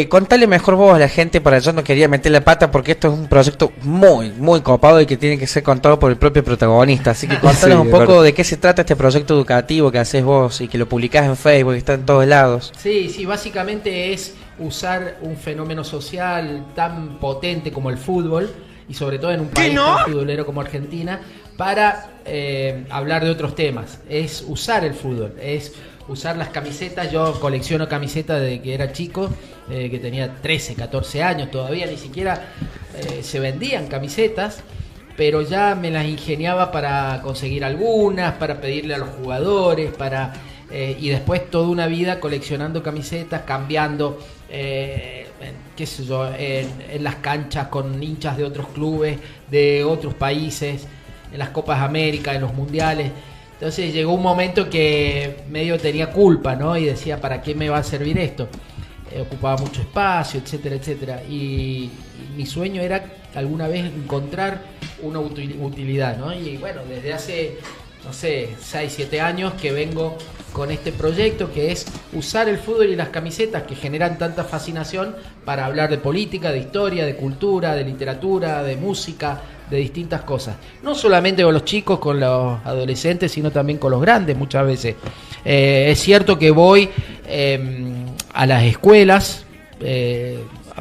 Contale mejor vos a la gente, para yo no quería meter la pata porque esto es un proyecto muy copado y que tiene que ser contado por el propio protagonista, así que contanos un poco de qué se trata este proyecto educativo que haces vos y que lo publicás en Facebook, que está en todos lados. Sí, básicamente es usar un fenómeno social tan potente como el fútbol, y sobre todo en un país tan futbolero como Argentina, para hablar de otros temas. Es usar el fútbol, es usar las camisetas. Yo colecciono camisetas desde que era chico, que tenía 13, 14 años, todavía ni siquiera se vendían camisetas, pero ya me las ingeniaba para conseguir algunas, para pedirle a los jugadores, y después toda una vida coleccionando camisetas, cambiando, qué sé yo, en las canchas con hinchas de otros clubes, de otros países, en las Copas América, en los mundiales. Entonces llegó un momento que medio tenía culpa, ¿no? Y decía, ¿para qué me va a servir esto? Ocupaba mucho espacio, etcétera, etcétera. Y mi sueño era alguna vez encontrar una utilidad, ¿no? Y bueno, desde hace, no sé, 6, 7 años que vengo con este proyecto, que es usar el fútbol y las camisetas que generan tanta fascinación para hablar de política, de historia, de cultura, de literatura, de música, de distintas cosas. No solamente con los chicos, con los adolescentes, sino también con los grandes muchas veces. Es cierto que voy a las escuelas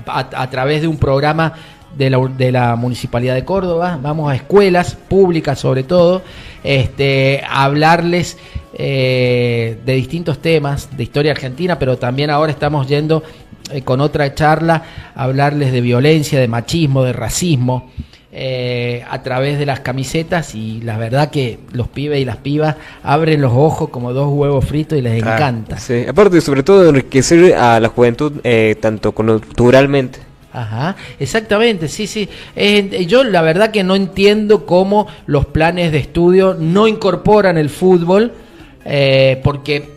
a través de un programa de la Municipalidad de Córdoba. Vamos a escuelas públicas sobre todo, a hablarles de distintos temas de historia argentina, pero también ahora estamos yendo con otra charla a hablarles de violencia, de machismo, de racismo, a través de las camisetas, y la verdad que los pibes y las pibas abren los ojos como dos huevos fritos y les encanta. Sí. Aparte, sobre todo, enriquecer a la juventud tanto culturalmente. Ajá, exactamente, sí. Yo la verdad que no entiendo cómo los planes de estudio no incorporan el fútbol, porque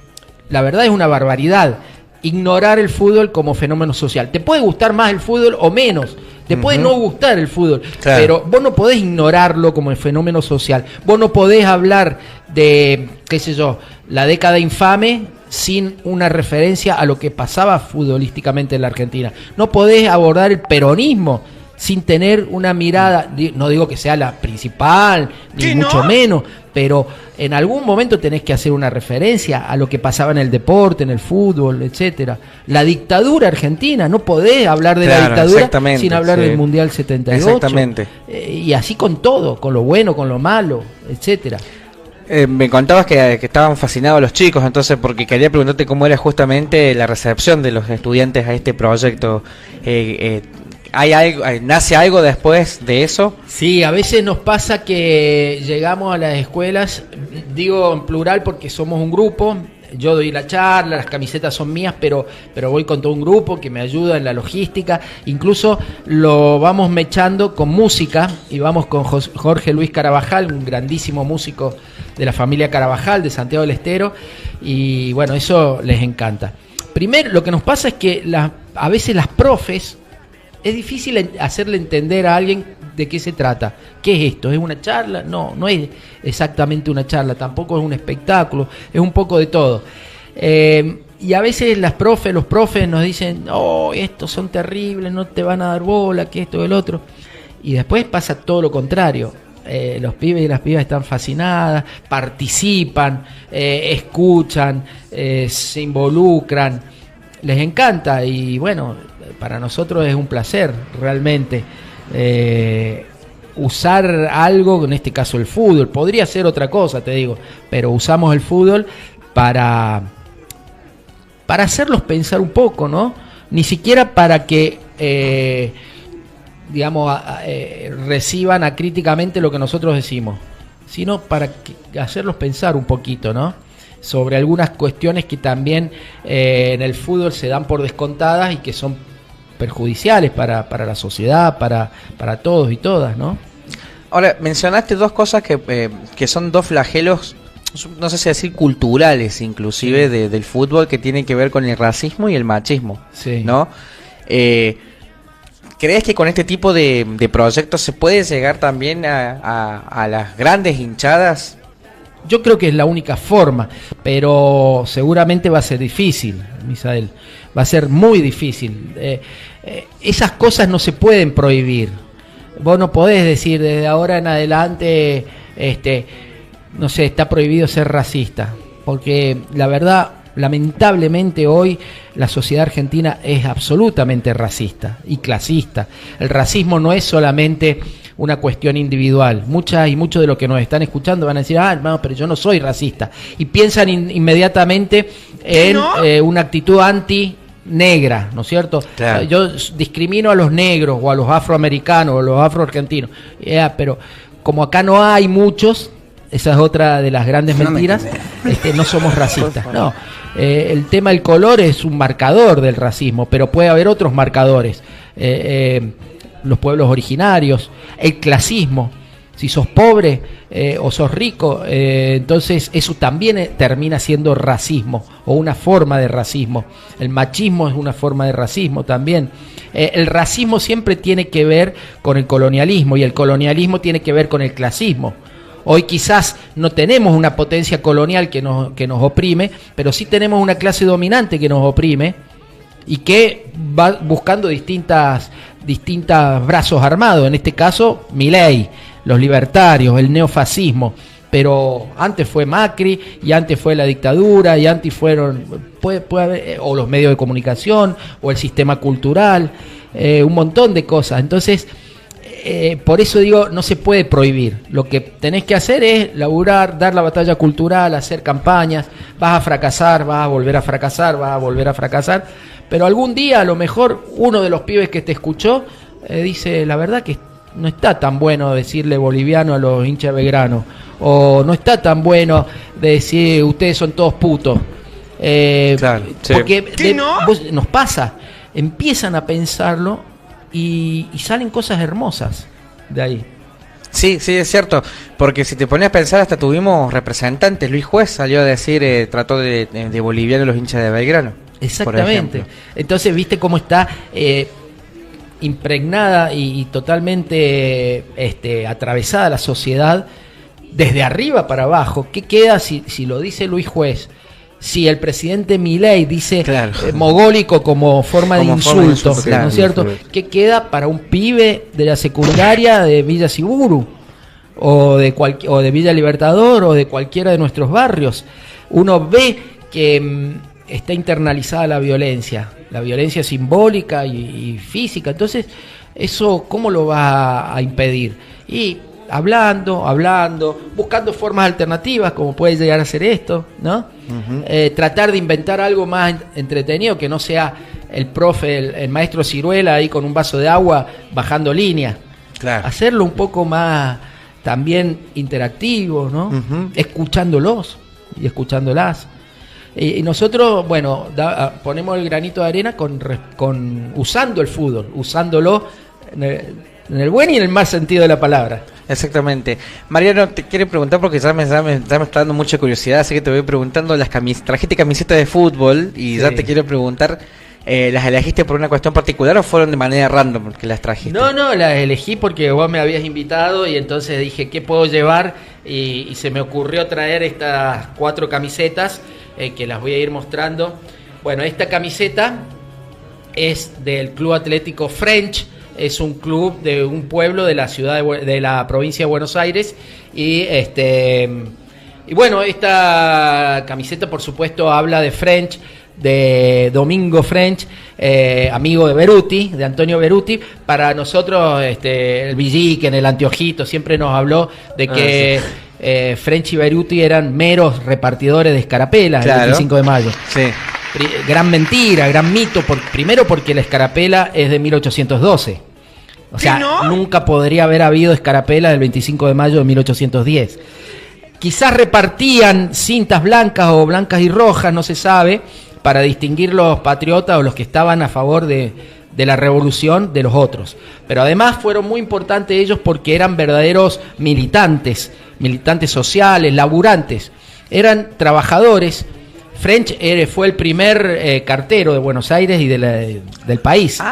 la verdad es una barbaridad ignorar el fútbol como fenómeno social. Te puede gustar más el fútbol o menos, te puede no gustar el fútbol, claro, pero vos no podés ignorarlo como el fenómeno social. Vos no podés hablar de, qué sé yo, la década infame sin una referencia a lo que pasaba futbolísticamente en la Argentina. No podés abordar el peronismo sin tener una mirada, no digo que sea la principal, ni mucho menos, pero en algún momento tenés que hacer una referencia a lo que pasaba en el deporte, en el fútbol, etcétera. La dictadura argentina, no podés hablar de la dictadura sin hablar del Mundial 78. Exactamente. Y así con todo, con lo bueno, con lo malo, etcétera. Me contabas que estaban fascinados los chicos, entonces, porque quería preguntarte cómo era justamente la recepción de los estudiantes a este proyecto. ¿Hay algo, nace algo después de eso? Sí, a veces nos pasa que llegamos a las escuelas, digo en plural porque somos un grupo. Yo doy la charla, las camisetas son mías, pero voy con todo un grupo que me ayuda en la logística. Incluso lo vamos mechando con música, y vamos con Jorge Luis Carabajal, un grandísimo músico de la familia Carabajal, de Santiago del Estero, y bueno, eso les encanta. Primero, lo que nos pasa es que a veces las profes, es difícil hacerle entender a alguien de qué se trata. ¿Qué es esto? ¿Es una charla? No es exactamente una charla, tampoco es un espectáculo, es un poco de todo. Y a veces los profes nos dicen, estos son terribles, no te van a dar bola, que esto, el otro. Y después pasa todo lo contrario. Los pibes y las pibas están fascinadas, participan, escuchan, se involucran, les encanta, y bueno, para nosotros es un placer realmente usar algo, en este caso el fútbol. Podría ser otra cosa, te digo, pero usamos el fútbol para hacerlos pensar un poco, ¿no? Ni siquiera para que reciban acríticamente lo que nosotros decimos, sino para hacerlos pensar un poquito, ¿no? Sobre algunas cuestiones que también en el fútbol se dan por descontadas y que son perjudiciales para la sociedad, para todos y todas, ¿no? Ahora, mencionaste dos cosas que son dos flagelos, no sé si decir culturales inclusive, del fútbol, que tienen que ver con el racismo y el machismo, ¿no? ¿Crees que con este tipo de proyectos se puede llegar también a las grandes hinchadas? Yo creo que es la única forma, pero seguramente va a ser difícil, Misael, Va a ser muy difícil. Esas cosas no se pueden prohibir. Vos no podés decir desde ahora en adelante, no sé, está prohibido ser racista. Porque la verdad, lamentablemente hoy la sociedad argentina es absolutamente racista y clasista. El racismo no es solamente una cuestión individual. Muchos de los que nos están escuchando van a decir, no, pero yo no soy racista. Y piensan inmediatamente en una actitud anti-negra, ¿no es cierto? Claro. Yo discrimino a los negros o a los afroamericanos o a los afroargentinos. Pero como acá no hay muchos, esa es otra de las grandes mentiras, no somos racistas. No, el tema del color es un marcador del racismo, pero puede haber otros marcadores. Los pueblos originarios, el clasismo. Si sos pobre o sos rico, entonces eso también termina siendo racismo o una forma de racismo. El machismo es una forma de racismo también. El racismo siempre tiene que ver con el colonialismo y el colonialismo tiene que ver con el clasismo. Hoy quizás no tenemos una potencia colonial que nos oprime, pero sí tenemos una clase dominante que nos oprime y que va buscando distintas brazos armados. En este caso, Milei, los libertarios, el neofascismo. Pero antes fue Macri, y antes fue la dictadura, y antes puede haber, o los medios de comunicación, o el sistema cultural, un montón de cosas. Entonces, por eso digo, no se puede prohibir. Lo que tenés que hacer es laburar, dar la batalla cultural, hacer campañas. Vas a fracasar, vas a volver a fracasar, vas a volver a fracasar. Pero algún día, a lo mejor, uno de los pibes que te escuchó dice, la verdad que no está tan bueno decirle boliviano a los hinchas de Belgrano. O no está tan bueno decir, ustedes son todos putos. Claro, sí. Porque nos pasa, empiezan a pensarlo y salen cosas hermosas de ahí. Sí, es cierto, porque si te pones a pensar, hasta tuvimos representantes. Luis Juez salió a decir, trató de boliviano a los hinchas de Belgrano. Exactamente. Entonces, viste cómo está impregnada y totalmente atravesada la sociedad desde arriba para abajo. ¿Qué queda si lo dice Luis Juez? Si el presidente Milei dice mogólico como forma de insulto, ¿no es cierto? ¿Qué queda para un pibe de la secundaria de Villa Siguru o de Villa Libertador o de cualquiera de nuestros barrios? Uno ve que está internalizada la violencia simbólica y física. Entonces, ¿eso cómo lo va a impedir? Y hablando, buscando formas alternativas, como puede llegar a ser esto, ¿no? Uh-huh. Tratar de inventar algo más entretenido, que no sea el profe, el maestro Ciruela ahí con un vaso de agua bajando línea. Claro. Hacerlo un poco más también interactivo, ¿no? Uh-huh. Escuchándolos y escuchándolas. Y nosotros, bueno, ponemos el granito de arena con usando el fútbol, usándolo en el buen y en el mal sentido de la palabra. Exactamente. Mariano, te quiero preguntar porque ya me está dando mucha curiosidad, así que te voy preguntando trajiste camisetas de fútbol y sí. Ya te quiero preguntar, ¿las elegiste por una cuestión particular o fueron de manera random porque las trajiste? No, las elegí porque vos me habías invitado y entonces dije, ¿qué puedo llevar? Y se me ocurrió traer estas 4 camisetas que las voy a ir mostrando. Bueno, esta camiseta es del Club Atlético French. Es un club de un pueblo de la ciudad de la provincia de Buenos Aires y bueno, esta camiseta por supuesto habla de French, de Domingo French, amigo de Beruti, de Antonio Beruti. Para nosotros el Villiquen, el Anteojito siempre nos habló de que French y Beruti eran meros repartidores de escarapelas, claro. El 25 de mayo. Sí. Gran mentira, gran mito, primero porque la escarapela es de 1812. O sea, nunca podría haber habido escarapela del 25 de mayo de 1810. Quizás repartían cintas blancas o blancas y rojas, no se sabe, para distinguir los patriotas o los que estaban a favor de la revolución de los otros. Pero además fueron muy importantes ellos porque eran verdaderos militantes sociales, laburantes. Eran trabajadores. French fue el primer cartero de Buenos Aires y del país.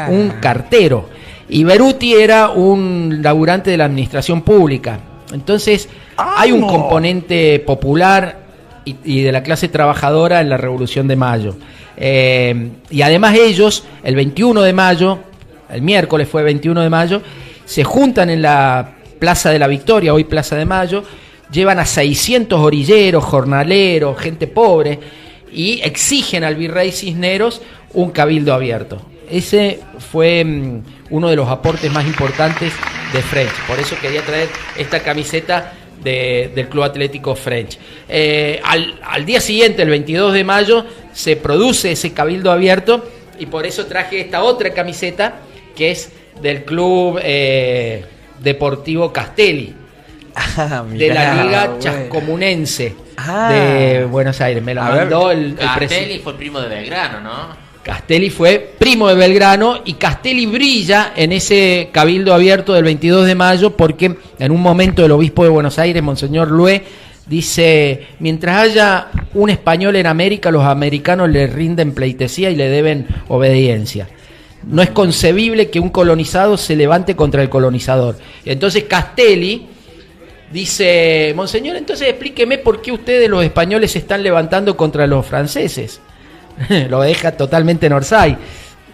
Un cartero. Y Beruti era un laburante de la administración pública. Entonces hay un componente popular y de la clase trabajadora en la Revolución de Mayo. Y además ellos, el 21 de mayo, el miércoles fue 21 de mayo, se juntan en la Plaza de la Victoria, hoy Plaza de Mayo, llevan a 600 orilleros, jornaleros, gente pobre, y exigen al virrey Cisneros un cabildo abierto. Ese fue uno de los aportes más importantes de French, por eso quería traer esta camiseta del Club Atlético French. Al día siguiente, el 22 de mayo, se produce ese cabildo abierto y por eso traje esta otra camiseta que es del Club Deportivo Castelli, de la Liga Chascomunense de Buenos Aires. Me la mandó el Castelli fue primo de Belgrano, ¿no? Castelli fue primo de Belgrano y Castelli brilla en ese cabildo abierto del 22 de mayo porque en un momento el obispo de Buenos Aires, Monseñor Lué, dice: mientras haya un español en América, los americanos le rinden pleitesía y le deben obediencia. No es concebible que un colonizado se levante contra el colonizador. Entonces Castelli dice: Monseñor, entonces explíqueme por qué ustedes los españoles se están levantando contra los franceses. Lo deja totalmente en Orsay.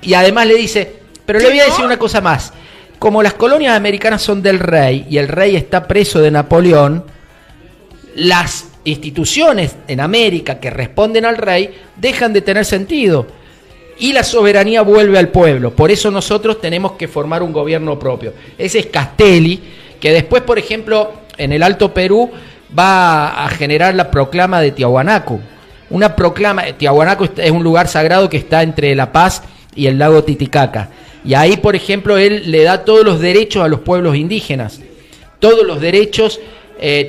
Y además le dice: pero le voy a decir una cosa más. Como las colonias americanas son del rey y el rey está preso de Napoleón, las instituciones en América que responden al rey dejan de tener sentido y la soberanía vuelve al pueblo. Por eso nosotros tenemos que formar un gobierno propio. Ese es Castelli, que después, por ejemplo, en el Alto Perú va a generar la proclama de Tiahuanaco. Una proclama, Tiahuanaco es un lugar sagrado que está entre La Paz y el lago Titicaca. Y ahí, por ejemplo, él le da todos los derechos a los pueblos indígenas. Todos los derechos,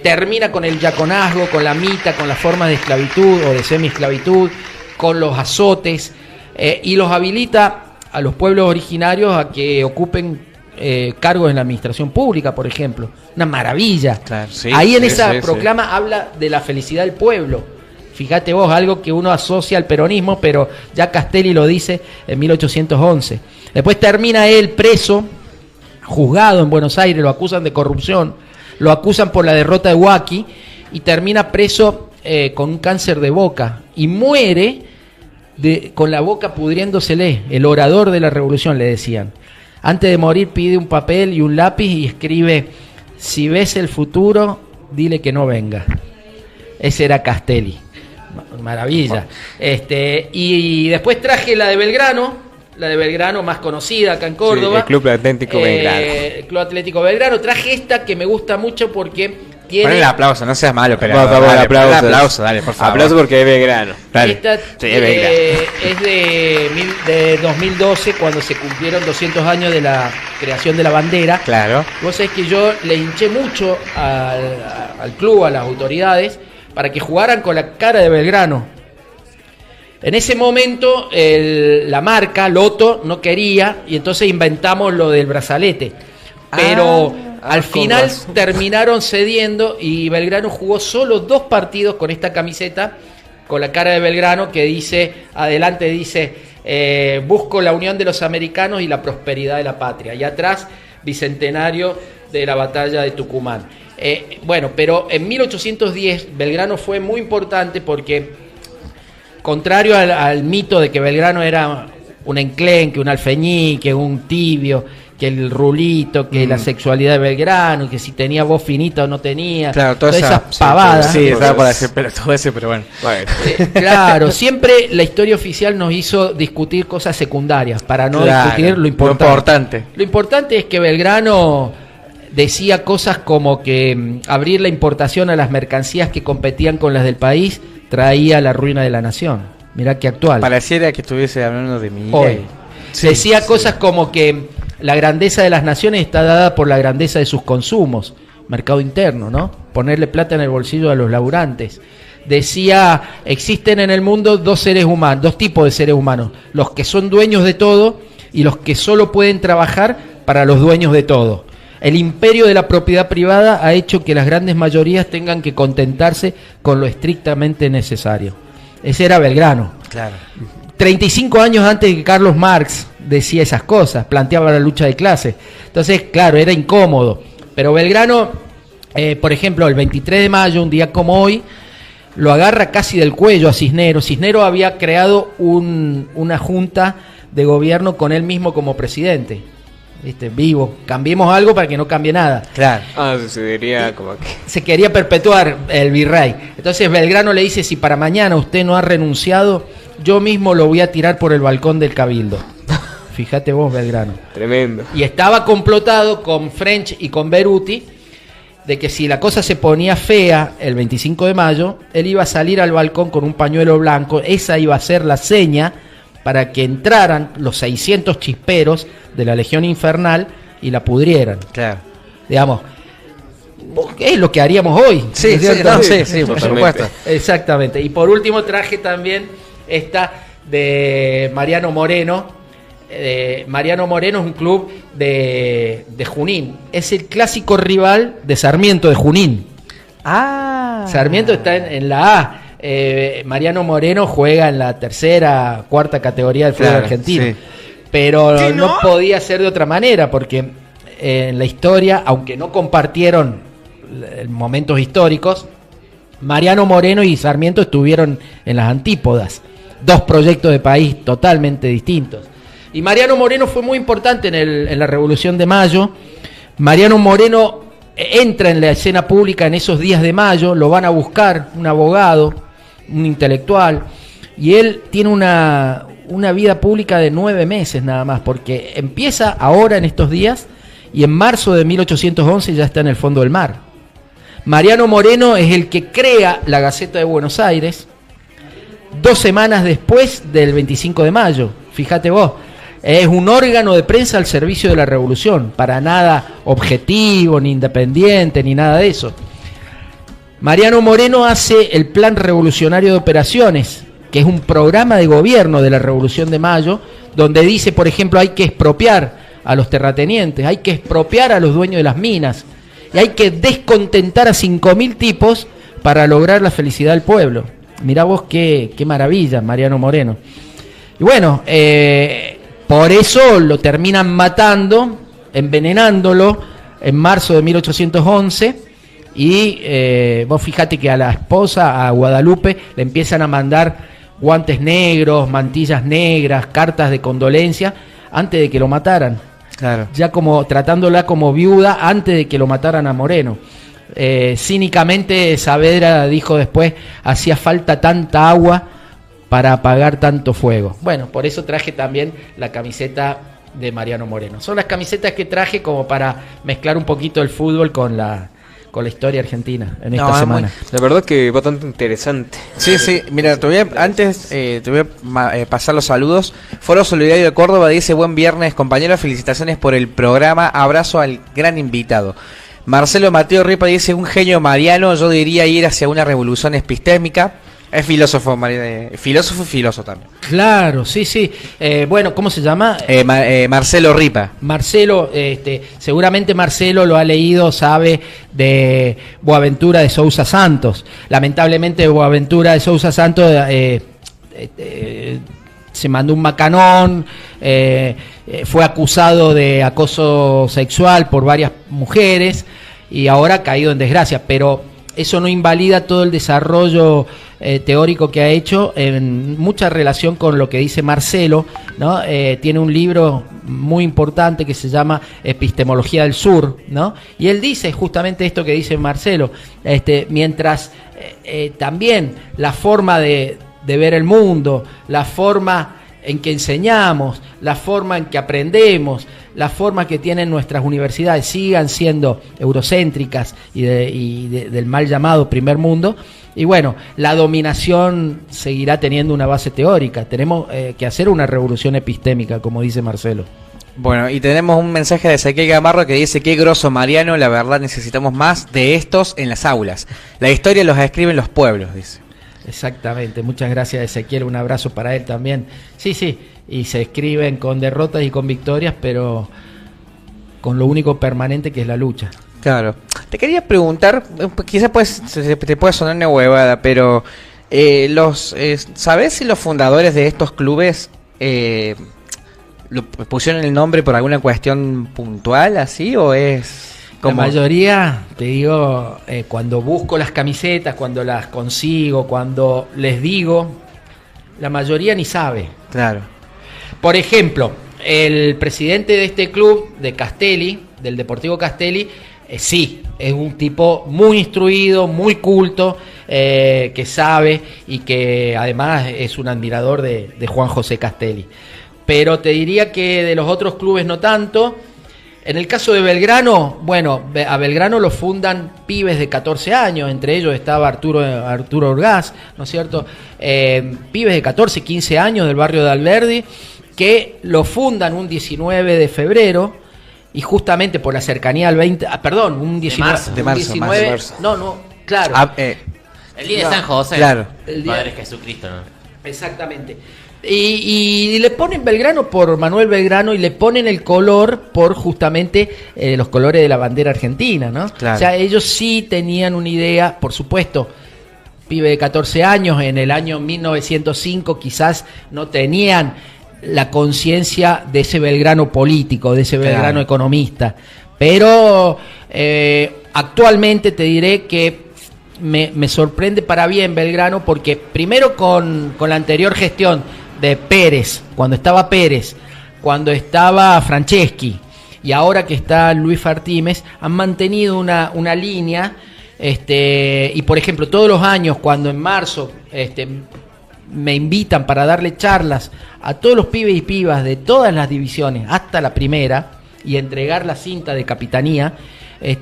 termina con el yaconazgo, con la mita, con las formas de esclavitud o de semi-esclavitud, con los azotes, y los habilita a los pueblos originarios a que ocupen cargos en la administración pública, por ejemplo. Una maravilla. Claro, sí, ahí en esa proclama habla de la felicidad del pueblo. Fíjate vos, algo que uno asocia al peronismo, pero ya Castelli lo dice en 1811. Después termina él preso, juzgado en Buenos Aires, lo acusan de corrupción, lo acusan por la derrota de Huaki y termina preso con un cáncer de boca y muere con la boca pudriéndosele. El orador de la revolución, le decían. Antes de morir pide un papel y un lápiz y escribe: si ves el futuro, dile que no venga. Ese era Castelli. Maravilla. Y después traje la de Belgrano más conocida acá en Córdoba. Sí, el Club Atlético Belgrano. El Club Atlético Belgrano. Traje esta que me gusta mucho porque tiene... Ponle el aplauso, no seas malo, pero... Por favor, aplauso, dale, por favor. Aplauso porque es Belgrano. Dale. Esta es de 2012, cuando se cumplieron 200 años de la creación de la bandera. Claro. Vos sabés que yo le hinché mucho al club, a las autoridades, para que jugaran con la cara de Belgrano. En ese momento la marca Loto no quería y entonces inventamos lo del brazalete. Pero al final terminaron cediendo y Belgrano jugó solo 2 partidos con esta camiseta, con la cara de Belgrano, que dice, adelante dice, busco la unión de los americanos y la prosperidad de la patria. Y atrás, bicentenario de la batalla de Tucumán. Bueno, pero en 1810 Belgrano fue muy importante porque, contrario al mito de que Belgrano era un enclenque, un alfeñique, un tibio, que el rulito, que la sexualidad de Belgrano, que si tenía voz finita o no tenía, claro, todas esas pavadas. Sí, estaba por decir, pero todo ese, pero bueno. Claro, siempre la historia oficial nos hizo discutir cosas secundarias para no discutir lo importante. Lo importante es que Belgrano decía cosas como que abrir la importación a las mercancías que competían con las del país traía la ruina de la nación. Mirá qué actual. Pareciera que estuviese hablando de mi hoy. Sí, decía cosas como que la grandeza de las naciones está dada por la grandeza de sus consumos. Mercado interno, ¿no? Ponerle plata en el bolsillo a los laburantes. Decía, existen en el mundo dos tipos de seres humanos. Los que son dueños de todo y los que solo pueden trabajar para los dueños de todo. El imperio de la propiedad privada ha hecho que las grandes mayorías tengan que contentarse con lo estrictamente necesario. Ese era Belgrano. Claro. 35 años antes de que Carlos Marx decía esas cosas, planteaba la lucha de clases. Entonces, claro, era incómodo. Pero Belgrano, por ejemplo, el 23 de mayo, un día como hoy, lo agarra casi del cuello a Cisneros. Cisneros había creado una junta de gobierno con él mismo como presidente. ¿Viste? Vivo, cambiemos algo para que no cambie nada. Claro. Sucedería como que... Se quería perpetuar el virrey. Entonces Belgrano le dice, si para mañana usted no ha renunciado, yo mismo lo voy a tirar por el balcón del Cabildo. Fíjate vos, Belgrano. Tremendo. Y estaba complotado con French y con Beruti de que si la cosa se ponía fea el 25 de mayo, él iba a salir al balcón con un pañuelo blanco. Esa iba a ser la seña para que entraran los 600 chisperos de la Legión Infernal y la pudrieran. Claro. Digamos, es lo que haríamos hoy. Sí, sí, por supuesto. Exactamente. Y por último traje también esta de Mariano Moreno. Mariano Moreno es un club de Junín. Es el clásico rival de Sarmiento de Junín. Sarmiento está en la A. Mariano Moreno juega en la tercera, cuarta categoría del fútbol argentino. Sí. Pero no podía ser de otra manera, porque en la historia, aunque no compartieron momentos históricos, Mariano Moreno y Sarmiento estuvieron en las antípodas. Dos proyectos de país totalmente distintos. Y Mariano Moreno fue muy importante en la Revolución de Mayo. Mariano Moreno entra en la escena pública en esos días de mayo, lo van a buscar, un abogado, un intelectual, y él tiene una vida pública de 9 meses nada más, porque empieza ahora en estos días, y en marzo de 1811 ya está en el fondo del mar. Mariano Moreno es el que crea la Gaceta de Buenos Aires 2 semanas después del 25 de mayo, fíjate vos. Es un órgano de prensa al servicio de la revolución, para nada objetivo, ni independiente, ni nada de eso. Mariano Moreno hace el Plan Revolucionario de Operaciones, que es un programa de gobierno de la Revolución de Mayo, donde dice, por ejemplo, hay que expropiar a los terratenientes, hay que expropiar a los dueños de las minas, y hay que descontentar a 5.000 tipos para lograr la felicidad del pueblo. Mirá vos qué maravilla, Mariano Moreno. Y bueno, por eso lo terminan matando, envenenándolo en marzo de 1811, y vos fíjate que a la esposa, a Guadalupe, le empiezan a mandar guantes negros, mantillas negras, cartas de condolencia, antes de que lo mataran. Claro. Ya como tratándola como viuda antes de que lo mataran a Moreno. Cínicamente Saavedra dijo después, hacía falta tanta agua para apagar tanto fuego. Bueno, por eso traje también la camiseta de Mariano Moreno. Son las camisetas que traje como para mezclar un poquito el fútbol con la historia argentina en esta semana. La verdad que bastante interesante. Sí, mira, antes te voy a pasar los saludos. Foro Solidario de Córdoba dice, buen viernes compañeros, felicitaciones por el programa, abrazo al gran invitado. Marcelo Mateo Ripa dice, un genio Mariano, yo diría ir hacia una revolución epistémica. Es filósofo, filósofo también. Claro, sí. Bueno, ¿cómo se llama? Marcelo Ripa. Marcelo, seguramente Marcelo lo ha leído, sabe de Boaventura de Sousa Santos. Lamentablemente Boaventura de Sousa Santos se mandó un macanón, fue acusado de acoso sexual por varias mujeres y ahora ha caído en desgracia, pero eso no invalida todo el desarrollo teórico que ha hecho en mucha relación con lo que dice Marcelo, ¿no? Tiene un libro muy importante que se llama Epistemología del Sur, ¿no? Y él dice justamente esto que dice Marcelo, mientras también la forma de ver el mundo, la forma en que enseñamos, la forma en que aprendemos, la forma que tienen nuestras universidades sigan siendo eurocéntricas y del mal llamado primer mundo, y bueno, la dominación seguirá teniendo una base teórica. Tenemos que hacer una revolución epistémica, como dice Marcelo. Bueno, y tenemos un mensaje de Ezequiel Gamarro que dice, qué grosso Mariano, la verdad necesitamos más de estos en las aulas. La historia los escriben los pueblos, dice. Exactamente, muchas gracias Ezequiel, un abrazo para él también. Sí, y se escriben con derrotas y con victorias, pero con lo único permanente que es la lucha. Claro. Te quería preguntar, quizás te puede sonar una huevada, pero ¿sabés si los fundadores de estos clubes pusieron el nombre por alguna cuestión puntual, así, o es...? La mayoría, te digo, cuando busco las camisetas, cuando las consigo, cuando les digo, la mayoría ni sabe. Claro. Por ejemplo, el presidente de este club, de Castelli, del Deportivo Castelli, sí, es un tipo muy instruido, muy culto, que sabe y que además es un admirador de Juan José Castelli. Pero te diría que de los otros clubes no tanto. En el caso de Belgrano, bueno, a Belgrano lo fundan pibes de 14 años, entre ellos estaba Arturo Orgaz, ¿no es cierto? Pibes de 14, 15 años del barrio de Alberdi, que lo fundan un 19 de febrero, y justamente por la cercanía al 20, un 19 de marzo. No, claro. El día de San José. Claro. El día de Jesucristo, ¿no? Exactamente. Y le ponen Belgrano por Manuel Belgrano y le ponen el color por justamente los colores de la bandera argentina, ¿no? Claro. O sea, ellos sí tenían una idea, por supuesto, pibe de 14 años, en el año 1905 quizás no tenían la conciencia de ese Belgrano político, de ese Belgrano economista, pero actualmente te diré que me sorprende para bien Belgrano, porque primero con la anterior gestión de Pérez, cuando estaba Franceschi y ahora que está Luis Fartímez, han mantenido una línea, y por ejemplo todos los años cuando en marzo me invitan para darle charlas a todos los pibes y pibas de todas las divisiones hasta la primera y entregar la cinta de capitanía,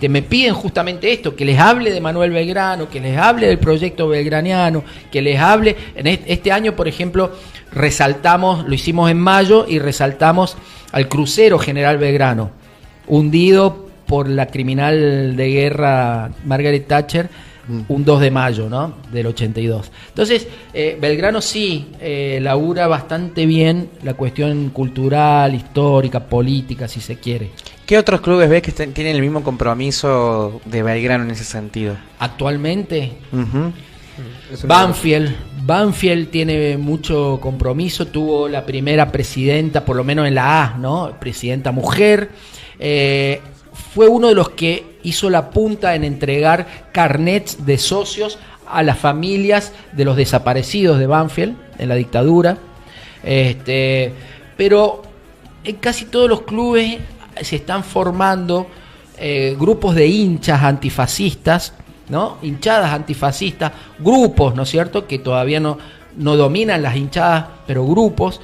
me piden justamente esto, que les hable de Manuel Belgrano, que les hable del proyecto belgraniano, que les hable. En este año, por ejemplo, lo hicimos en mayo y resaltamos al crucero General Belgrano, hundido por la criminal de guerra Margaret Thatcher, un 2 de mayo, ¿no?, del 82. Entonces, Belgrano sí labura bastante bien la cuestión cultural, histórica, política, si se quiere. ¿Qué otros clubes ves que tienen el mismo compromiso de Belgrano en ese sentido? Actualmente, Banfield tiene mucho compromiso, tuvo la primera presidenta, por lo menos en la A, ¿no?, presidenta mujer. Fue uno de los que hizo la punta en entregar carnets de socios a las familias de los desaparecidos de Banfield en la dictadura. Pero en casi todos los clubes se están formando grupos de hinchas antifascistas, ¿no?, hinchadas antifascistas, grupos, ¿no es cierto?, que todavía no dominan las hinchadas, pero grupos.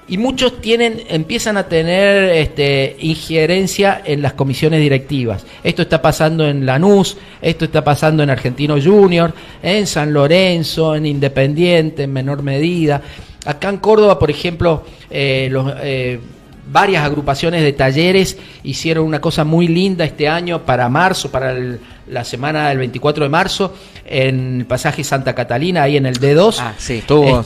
Y muchos empiezan a tener injerencia en las comisiones directivas. Esto está pasando en Lanús, esto está pasando en Argentino Junior, en San Lorenzo, en Independiente en menor medida. Acá en Córdoba, por ejemplo, varias agrupaciones de talleres hicieron una cosa muy linda este año para marzo, para la semana del 24 de marzo, en el pasaje Santa Catalina, ahí en el D2. Sí, estuvo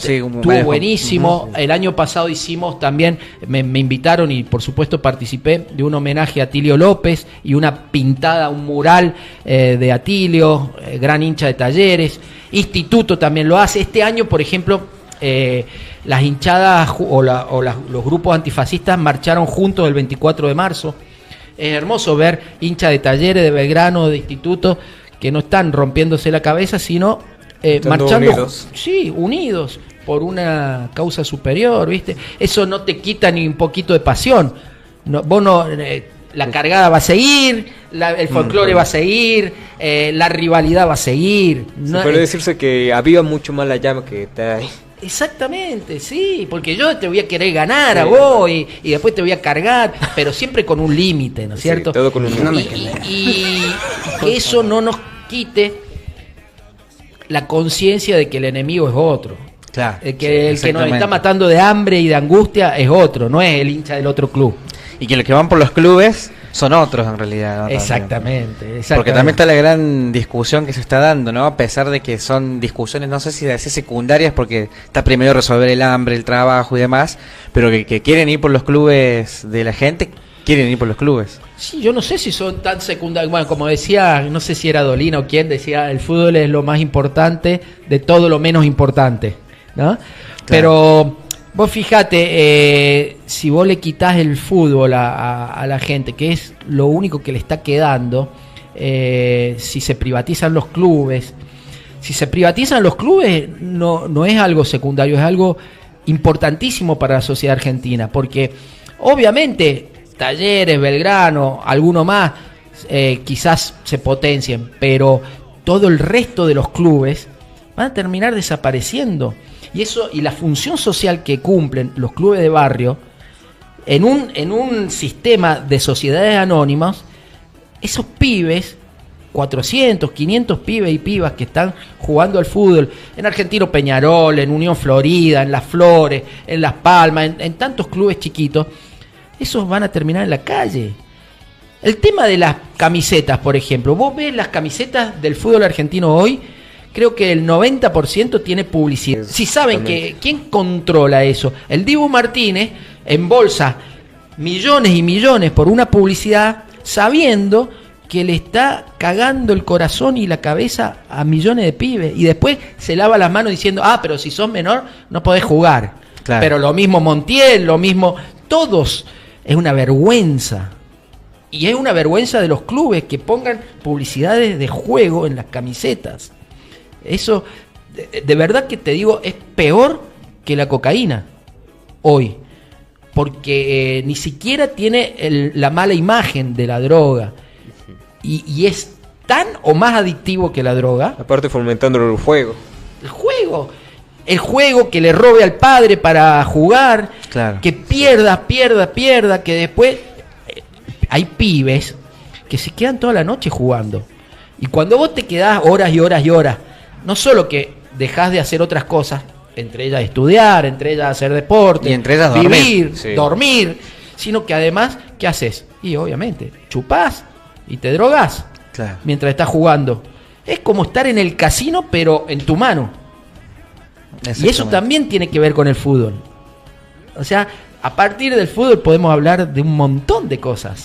buenísimo. El año pasado hicimos también, me invitaron y por supuesto participé de un homenaje a Atilio López y una pintada, un mural de Atilio, gran hincha de Talleres. Instituto también lo hace. Este año, por ejemplo, las hinchadas los grupos antifascistas marcharon juntos el 24 de marzo. Es hermoso ver hinchas de Talleres, de Belgrano, de Instituto, que no están rompiéndose la cabeza, sino marchando unidos. Sí, unidos por una causa superior, ¿viste? Eso no te quita ni un poquito de pasión. La cargada va a seguir, el folclore va a seguir, la rivalidad va a seguir. Se puede decirse que aviva mucho más la llama que está ahí. Exactamente, sí, porque yo te voy a querer ganar a vos y después te voy a cargar, pero siempre con un límite, ¿no es cierto? Todo con un límite. Y que eso no nos quite la conciencia de que el enemigo es otro. Claro. El que nos está matando de hambre y de angustia es otro, no es el hincha del otro club. Y que los que van por los clubes son otros en realidad, ¿no? Exactamente. Porque también está la gran discusión que se está dando, ¿no? A pesar de que son discusiones, no sé si decir secundarias, porque está primero resolver el hambre, el trabajo y demás, pero que quieren ir por los clubes de la gente, quieren ir por los clubes. Sí, yo no sé si son tan secundarios. Bueno, como decía, no sé si era Dolina o quién, decía, el fútbol es lo más importante de todo lo menos importante, ¿no? Claro. Pero Vos fijate, si vos le quitas el fútbol a la gente, que es lo único que le está quedando, si se privatizan los clubes, no es algo secundario, es algo importantísimo para la sociedad argentina, porque obviamente Talleres, Belgrano, alguno más, quizás se potencien, pero todo el resto de los clubes van a terminar desapareciendo. Y la función social que cumplen los clubes de barrio en un sistema de sociedades anónimas, esos pibes, 400, 500 pibes y pibas que están jugando al fútbol en Argentino Peñarol, en Unión Florida, en Las Flores, en Las Palmas, en tantos clubes chiquitos, esos van a terminar en la calle. El tema de las camisetas, por ejemplo, vos ves las camisetas del fútbol argentino hoy, creo que el 90% tiene publicidad. Si saben que quién controla eso, el Dibu Martínez embolsa millones y millones por una publicidad, sabiendo que le está cagando el corazón y la cabeza a millones de pibes, y después se lava las manos diciendo, pero si sos menor no podés jugar. Claro. Pero lo mismo Montiel, lo mismo todos. Es una vergüenza. Y es una vergüenza de los clubes que pongan publicidades de juego en las camisetas. Eso, de verdad que te digo, es peor que la cocaína hoy. Porque ni siquiera tiene la mala imagen de la droga. Y es tan o más adictivo que la droga. Aparte fomentando el juego. El juego que le robe al padre para jugar. Claro. Que pierda, que después... Hay pibes que se quedan toda la noche jugando. Y cuando vos te quedás horas y horas y horas, no solo que dejás de hacer otras cosas, entre ellas estudiar, entre ellas hacer deporte, y entre ellas vivir, dormir, sino que además, ¿qué haces? Y obviamente, chupás y te drogás mientras estás jugando. Es como estar en el casino, pero en tu mano. Y eso también tiene que ver con el fútbol. O sea, a partir del fútbol podemos hablar de un montón de cosas.